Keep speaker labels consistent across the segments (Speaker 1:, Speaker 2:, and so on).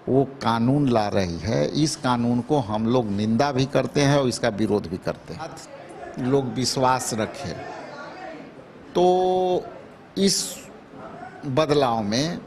Speaker 1: वो कानून ला रही है। इस कानून को हम लोग निंदा भी करते हैं और इसका विरोध भी करते हैं। लोग विश्वास रखें तो इस बदलाव में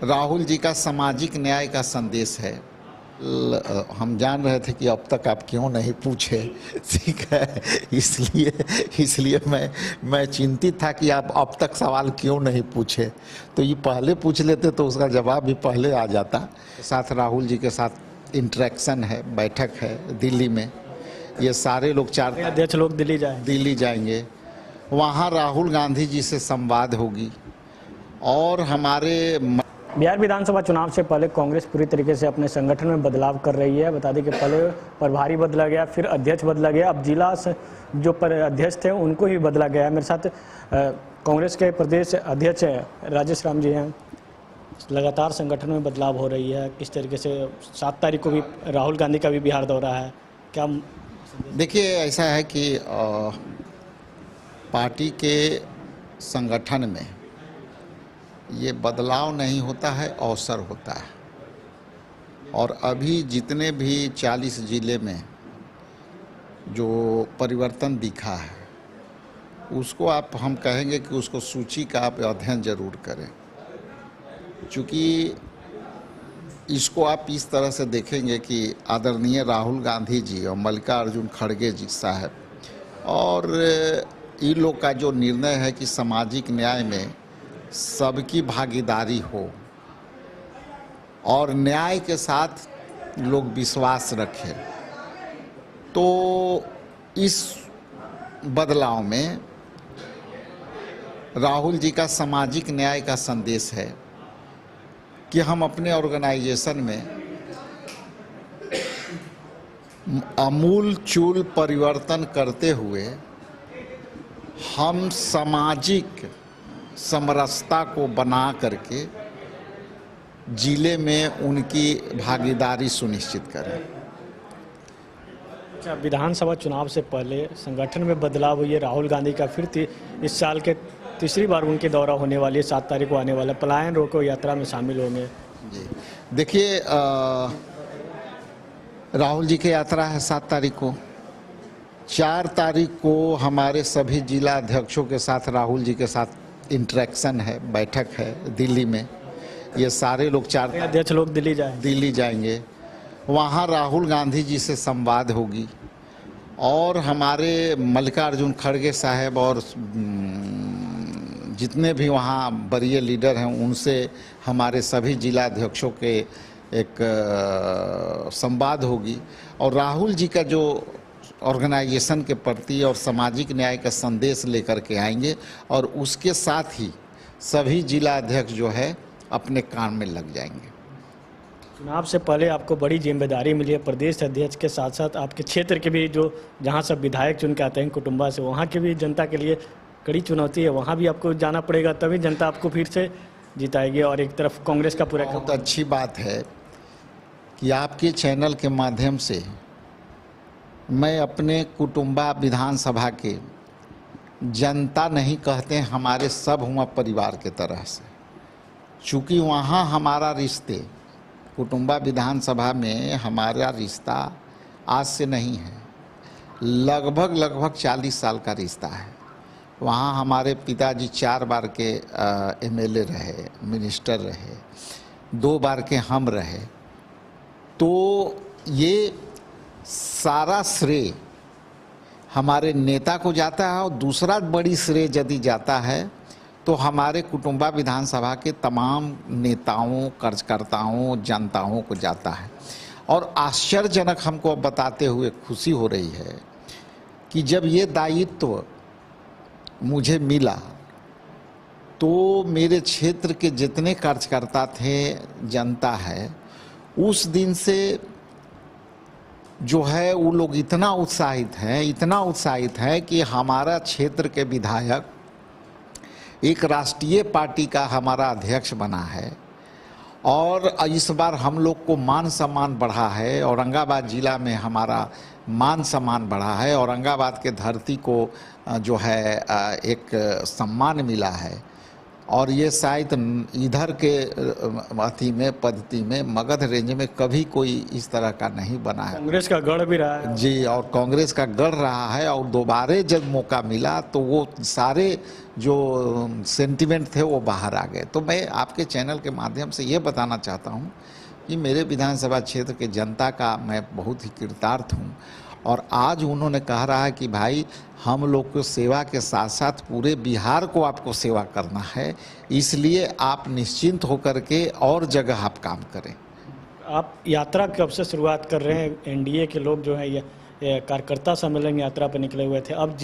Speaker 1: राहुल जी का सामाजिक न्याय का संदेश है। हम जान रहे थे कि अब तक आप क्यों नहीं पूछे, ठीक है, इसलिए मैं चिंतित था कि आप अब तक सवाल क्यों नहीं पूछे। तो ये पहले पूछ लेते तो उसका जवाब भी पहले आ जाता। साथ राहुल जी के साथ इंटरेक्शन है, बैठक है दिल्ली में। ये सारे लोग 4
Speaker 2: अध्यक्ष लोग दिल्ली
Speaker 1: जाएंगे। वहाँ राहुल गांधी जी से संवाद होगी और हमारे
Speaker 2: बिहार विधानसभा चुनाव से पहले कांग्रेस पूरी तरीके से अपने संगठन में बदलाव कर रही है। बता दें कि पहले प्रभारी बदला गया, फिर अध्यक्ष बदला गया, अब जिला जो अध्यक्ष थे उनको ही बदला गया है। मेरे साथ कांग्रेस के प्रदेश अध्यक्ष राजेश राम जी हैं। लगातार संगठन में बदलाव हो रही है, किस तरीके से 7 तारीख को भी राहुल गांधी का भी बिहार दौरा है, क्या?
Speaker 1: देखिए, ऐसा है कि पार्टी के संगठन में ये बदलाव नहीं होता है, अवसर होता है। और अभी जितने भी 40 जिले में जो परिवर्तन दिखा है उसको हम कहेंगे कि उसको सूची का आप अध्ययन जरूर करें, क्योंकि इसको आप इस तरह से देखेंगे कि आदरणीय राहुल गांधी जी और मल्लिकार्जुन खड़गे जी साहब और इन लोग का जो निर्णय है कि सामाजिक न्याय में सबकी भागीदारी हो और न्याय के साथ लोग विश्वास रखें, तो इस बदलाव में राहुल जी का सामाजिक न्याय का संदेश है कि हम अपने ऑर्गेनाइजेशन में आमूल चूल परिवर्तन करते हुए हम सामाजिक समरसता को बना करके जिले में उनकी भागीदारी सुनिश्चित करें।
Speaker 2: अच्छा, विधानसभा चुनाव से पहले संगठन में बदलाव हुई है। राहुल गांधी का फिर इस साल के तीसरी बार उनके दौरा होने वाली है, 7 तारीख को आने वाला। पलायन रोको यात्रा में शामिल होंगे।
Speaker 1: जी देखिए, राहुल जी की यात्रा है 7 तारीख को। 4 तारीख को हमारे सभी जिला अध्यक्षों के साथ राहुल जी के साथ इंटरेक्शन है, बैठक है दिल्ली में। ये सारे लोग 4
Speaker 2: अध्यक्ष लोग दिल्ली जाएंगे।
Speaker 1: वहाँ राहुल गांधी जी से संवाद होगी और हमारे मल्लिकार्जुन खड़गे साहब और जितने भी वहाँ वरीय लीडर हैं उनसे हमारे सभी जिला अध्यक्षों के एक संवाद होगी और राहुल जी का जो ऑर्गेनाइजेशन के प्रति और सामाजिक न्याय का संदेश लेकर के आएंगे और उसके साथ ही सभी जिला अध्यक्ष जो है अपने काम में लग जाएंगे।
Speaker 2: चुनाव से पहले आपको बड़ी जिम्मेदारी मिली है, प्रदेश अध्यक्ष के साथ साथ आपके क्षेत्र के भी जो जहां सब विधायक चुन के आते हैं कुटुंबा से, वहां की भी जनता के लिए कड़ी चुनौती है। वहां भी आपको जाना पड़ेगा, तभी जनता आपको फिर से जिताएगी। और एक तरफ कांग्रेस का पूरा
Speaker 1: बहुत अच्छी बात है कि आपके चैनल के माध्यम से मैं अपने कुटुंबा विधानसभा के जनता नहीं कहते, हमारे सब हुआ परिवार के तरह से, चूँकि वहाँ हमारा रिश्ते कुटुंबा विधानसभा में हमारा रिश्ता आज से नहीं है, लगभग 40 साल का रिश्ता है। वहाँ हमारे पिताजी 4 बार के एमएलए रहे, मिनिस्टर रहे, 2 बार के हम रहे। तो ये सारा श्रेय हमारे नेता को जाता है और दूसरा बड़ी श्रेय यदि जाता है तो हमारे कुटुंबा विधानसभा के तमाम नेताओं, कार्यकर्ताओं, जनताओं को जाता है। और आश्चर्यजनक हमको अब बताते हुए खुशी हो रही है कि जब ये दायित्व मुझे मिला तो मेरे क्षेत्र के जितने कार्यकर्ता थे, जनता है, उस दिन से जो है वो लोग इतना उत्साहित हैं कि हमारा क्षेत्र के विधायक एक राष्ट्रीय पार्टी का हमारा अध्यक्ष बना है और इस बार हम लोग को मान सम्मान बढ़ा है। औरंगाबाद जिला में हमारा मान सम्मान बढ़ा है, औरंगाबाद के धरती को जो है एक सम्मान मिला है और ये शायद इधर के अथी में पद्धति में मगध रेंज में कभी कोई इस तरह का नहीं बना है।
Speaker 2: कांग्रेस का गढ़ भी रहा है
Speaker 1: जी, और कांग्रेस का गढ़ रहा है, और दोबारे जब मौका मिला तो वो सारे जो सेंटिमेंट थे वो बाहर आ गए। तो मैं आपके चैनल के माध्यम से ये बताना चाहता हूँ कि मेरे विधानसभा क्षेत्र के जनता का मैं बहुत ही कृतार्थ हूँ, और आज उन्होंने कह रहा है कि भाई हम लोग को सेवा के साथ साथ पूरे बिहार को आपको सेवा करना है, इसलिए आप निश्चिंत होकर के और जगह आप काम करें।
Speaker 2: आप यात्रा कब से शुरुआत कर रहे हैं? एनडीए के लोग जो है ये कार्यकर्ता सम्मेलन यात्रा पर निकले हुए थे, अब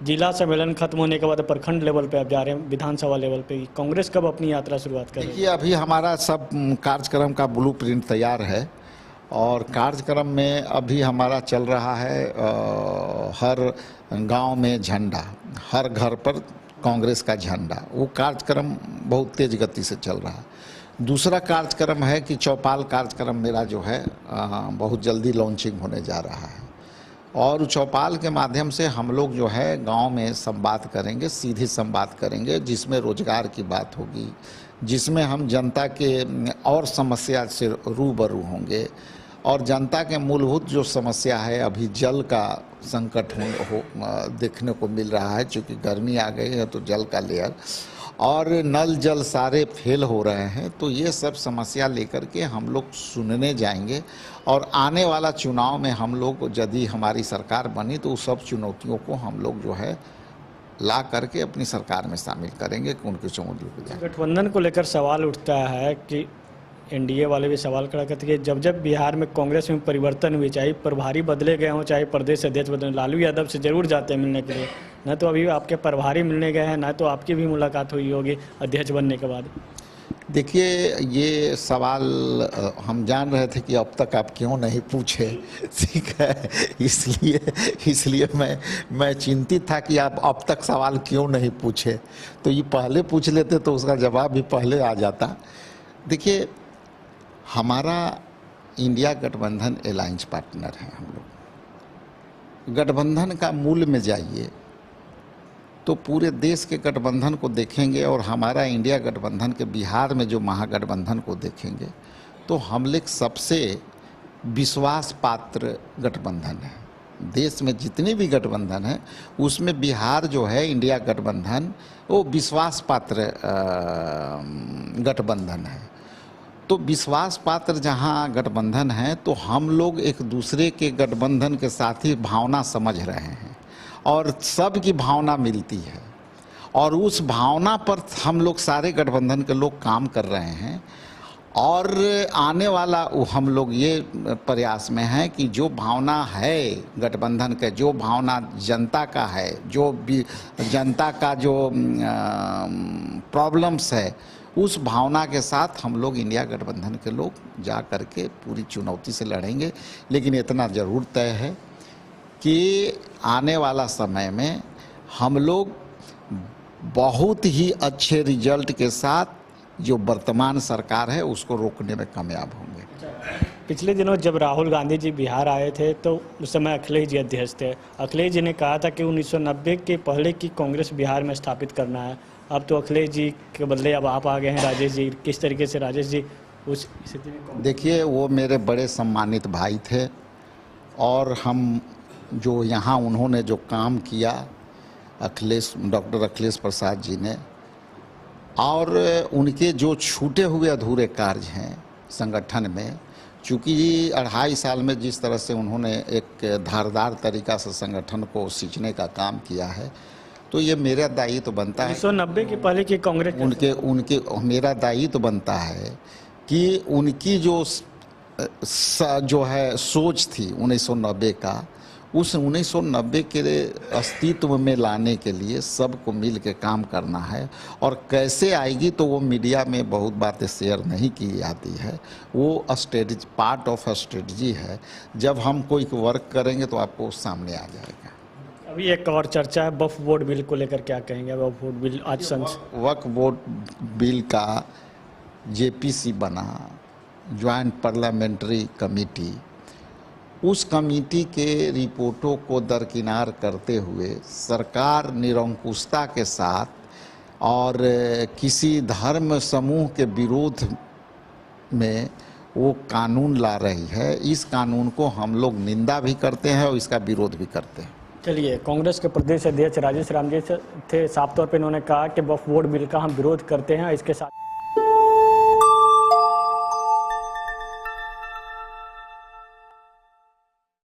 Speaker 2: जिला सम्मेलन खत्म होने के बाद प्रखंड लेवल पे आप जा रहे हैं, विधानसभा लेवल पे। कांग्रेस कब अपनी यात्रा शुरुआत कर रही है?
Speaker 1: देखिए, अभी हमारा सब कार्यक्रम का ब्लूप्रिंट तैयार है, और कार्यक्रम में अभी हमारा चल रहा है हर गांव में झंडा, हर घर पर कांग्रेस का झंडा। वो कार्यक्रम बहुत तेज गति से चल रहा है। दूसरा कार्यक्रम है कि चौपाल कार्यक्रम मेरा जो है बहुत जल्दी लॉन्चिंग होने जा रहा है, और चौपाल के माध्यम से हम लोग जो है गांव में संवाद करेंगे, सीधी संवाद करेंगे, जिसमें रोजगार की बात होगी, जिसमें हम जनता के और समस्या से रूबरू होंगे, और जनता के मूलभूत जो समस्या है, अभी जल का संकट देखने को मिल रहा है, क्योंकि गर्मी आ गई है तो जल का लेयर और नल जल सारे फेल हो रहे हैं। तो ये सब समस्या लेकर के हम लोग सुनने जाएंगे, और आने वाला चुनाव में हम लोग यदि हमारी सरकार बनी तो उस सब चुनौतियों को हम लोग जो है ला करके अपनी सरकार में शामिल करेंगे कि उनकी चुनौतियों को।
Speaker 2: गठबंधन को लेकर सवाल उठता है कि एनडीए वाले भी सवाल खड़ा करते हैं कि जब बिहार में कांग्रेस में परिवर्तन हुई, चाहे प्रभारी बदले गए हों, चाहे प्रदेश अध्यक्ष बदले, लालू यादव से जरूर जाते हैं मिलने के लिए, न तो अभी आपके प्रभारी मिलने गए हैं, न तो आपकी भी मुलाकात हुई होगी अध्यक्ष बनने के बाद।
Speaker 1: देखिए, ये सवाल हम जान रहे थे कि अब तक आप क्यों नहीं पूछे, ठीक है, इसलिए मैं चिंतित था कि आप अब तक सवाल क्यों नहीं पूछे। तो ये पहले पूछ लेते तो उसका जवाब भी पहले आ जाता। देखिए, हमारा इंडिया गठबंधन अलायंस पार्टनर है। हम लोग गठबंधन का मूल में जाइए तो पूरे देश के गठबंधन को देखेंगे, और हमारा इंडिया गठबंधन के बिहार में जो महागठबंधन को देखेंगे तो हम लोग सबसे विश्वास पात्र गठबंधन है। देश में जितने भी गठबंधन हैं उसमें बिहार जो है इंडिया गठबंधन वो विश्वास पात्र गठबंधन है। तो विश्वास पात्र जहाँ गठबंधन है तो हम लोग एक दूसरे के गठबंधन के साथ ही भावना समझ रहे हैं, और सब की भावना मिलती है, और उस भावना पर हम लोग सारे गठबंधन के लोग काम कर रहे हैं। और आने वाला हम लोग ये प्रयास में है कि जो भावना है गठबंधन के, जो भावना जनता का है, जो जनता का जो प्रॉब्लम्स है, उस भावना के साथ हम लोग इंडिया गठबंधन के लोग जा कर के पूरी चुनौती से लड़ेंगे। लेकिन इतना ज़रूर तय है कि आने वाला समय में हम लोग बहुत ही अच्छे रिजल्ट के साथ जो वर्तमान सरकार है उसको रोकने में कामयाब होंगे।
Speaker 2: पिछले दिनों जब राहुल गांधी जी बिहार आए थे तो उस समय अखिलेश जी अध्यक्ष थे। अखिलेश जी ने कहा था कि 1990 के पहले की कांग्रेस बिहार में स्थापित करना है। अब तो अखिलेश जी के बदले अब आप आ गए हैं, राजेश जी। किस तरीके से राजेश जी उस स्थिति में?
Speaker 1: देखिए, वो मेरे बड़े सम्मानित भाई थे, और हम जो यहाँ उन्होंने जो काम किया डॉक्टर अखिलेश प्रसाद जी ने, और उनके जो छूटे हुए अधूरे कार्य हैं संगठन में, चूँकि 2.5 साल में जिस तरह से उन्होंने एक धारदार तरीक़ा से संगठन को सींचने का काम किया है, तो ये मेरा दायित्व बनता है।
Speaker 2: 1990 के पहले की कांग्रेस
Speaker 1: उनके मेरा दायित्व बनता है कि उनकी जो है सोच थी 1990 का, उस 1990 के अस्तित्व में लाने के लिए सबको मिल के काम करना है। और कैसे आएगी तो वो मीडिया में बहुत बातें शेयर नहीं की जाती है, वो स्ट्रेटजी, पार्ट ऑफ स्ट्रेटजी है। जब हम कोई वर्क करेंगे तो आपको सामने आ जाएगा।
Speaker 2: अभी एक और चर्चा है वक्फ बोर्ड बिल को लेकर, क्या कहेंगे? वक्फ बोर्ड बिल आज
Speaker 1: वक्फ बोर्ड बिल का जेपीसी बना, ज्वाइंट पार्लियामेंट्री कमेटी, उस कमेटी के रिपोर्टों को दरकिनार करते हुए सरकार निरंकुशता के साथ और किसी धर्म समूह के विरोध में वो कानून ला रही है। इस कानून को हम लोग निंदा भी करते हैं और इसका विरोध भी करते हैं।
Speaker 2: चलिए, कांग्रेस के प्रदेश अध्यक्ष राजेश राम जी थे, साफ तौर पे इन्होंने कहा कि वक्फ बोर्ड बिल का हम विरोध करते हैं। इसके साथ